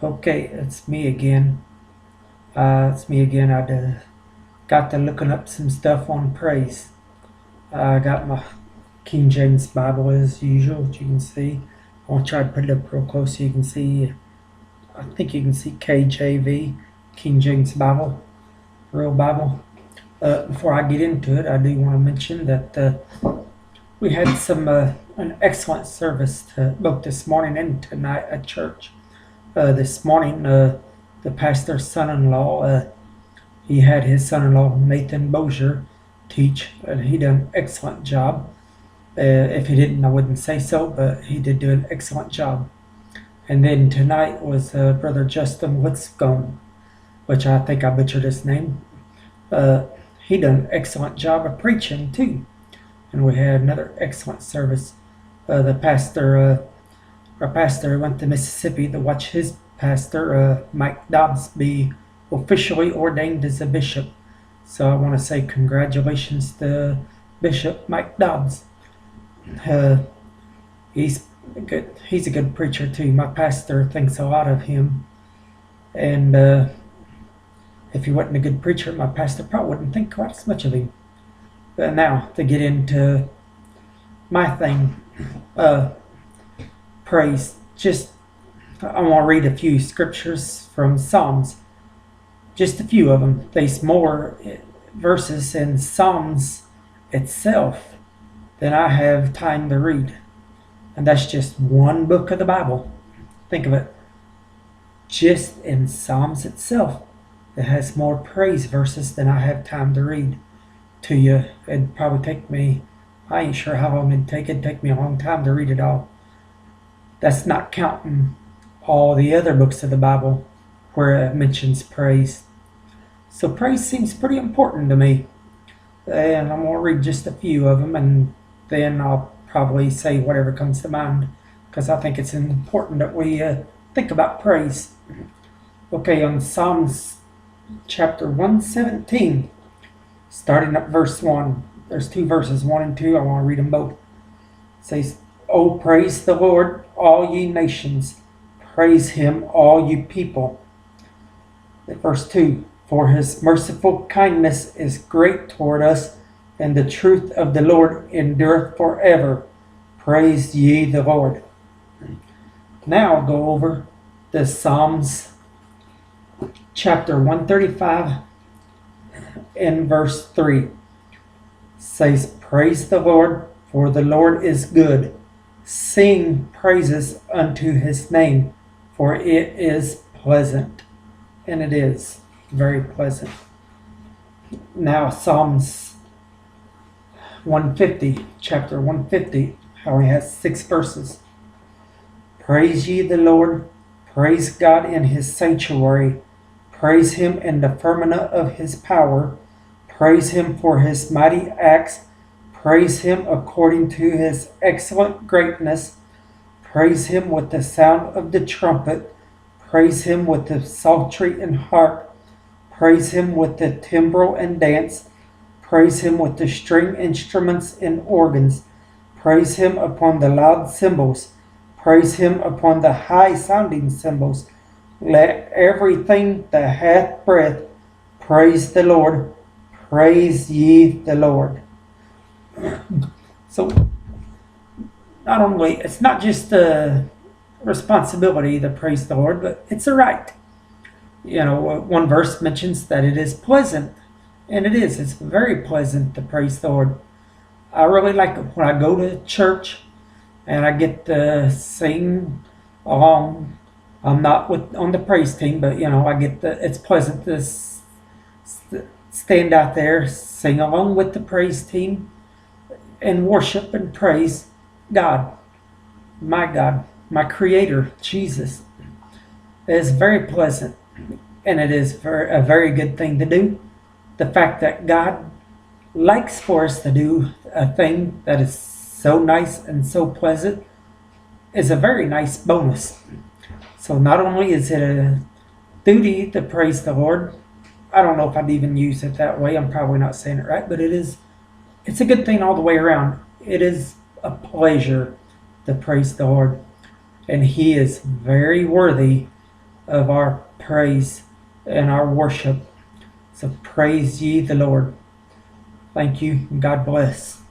Okay, it's me again. I got to looking up some stuff on praise. I got my King James Bible as usual, as you can see. I'll try to put it up real close so you can see. I think you can see KJV, King James Bible, real Bible. Before I get into it, I do want to mention that we had an excellent service both this morning and tonight at church. This morning, the pastor's son-in-law, he had his son-in-law Nathan Bozier teach, and he done an excellent job. If he didn't, I wouldn't say so, but he did do an excellent job. And then tonight was Brother Justin Whitcomb, which I think I butchered his name. Uh, he done an excellent job of preaching too, and we had another excellent service. Our pastor went to Mississippi to watch his pastor, Mike Dobbs, be officially ordained as a bishop. So I want to say congratulations to Bishop Mike Dobbs. Uh, he's good. He's a good preacher too. My pastor thinks a lot of him, and if he wasn't a good preacher, my pastor probably wouldn't think quite as much of him. But now to get into my thing, uh, praise. Just I want to read a few scriptures from Psalms. Just a few of them. There's more verses in Psalms itself than I have time to read. And that's just one book of the Bible. Think of it. Just in Psalms itself, it has more praise verses than I have time to read to you. It'd probably take me, I ain't sure how long it'd take. It'd take me a long time to read it all. That's not counting all the other books of the Bible where it mentions praise. So praise seems pretty important to me. And I'm going to read just a few of them, and then I'll probably say whatever comes to mind, because I think it's important that we think about praise. Okay, on Psalms chapter 117, starting at verse 1. There's two verses, 1 and 2. I want to read them both. It says, "O praise the Lord, all ye nations. Praise him, all you people." Verse 2. "For his merciful kindness is great toward us, and the truth of the Lord endureth forever. Praise ye the Lord." Now I'll go over the Psalms chapter 135 and verse 3. It says, "Praise the Lord, for the Lord is good. Sing praises unto his name, for it is pleasant." And it is very pleasant. Now Psalms 150, chapter 150, how he has 6 verses. "Praise ye the Lord, praise God in his sanctuary, praise him in the firmament of his power, praise him for his mighty acts, praise him according to his excellent greatness, praise him with the sound of the trumpet, praise him with the psaltery and harp, praise him with the timbrel and dance, praise him with the string instruments and organs, praise him upon the loud cymbals, praise him upon the high sounding cymbals. Let everything that hath breath praise the Lord. Praise ye the Lord." So not only, it's not just a responsibility to praise the Lord, but it's a right. One verse mentions that it is pleasant, and it is. It's very pleasant to praise the Lord. I really like it when I go to church and I get to sing along. I'm not on the praise team, but it's pleasant to stand out there, sing along with the praise team, and worship and praise God, my Creator, Jesus. It is very pleasant, and it is a very good thing to do. The fact that God likes for us to do a thing that is so nice and so pleasant is a very nice bonus. So not only is it a duty to praise the Lord, I don't know if I'd even use it that way. I'm probably not saying it right, but it's a good thing all the way around. It is a pleasure to praise the Lord. And he is very worthy of our praise and our worship. So praise ye the Lord. Thank you, and God bless.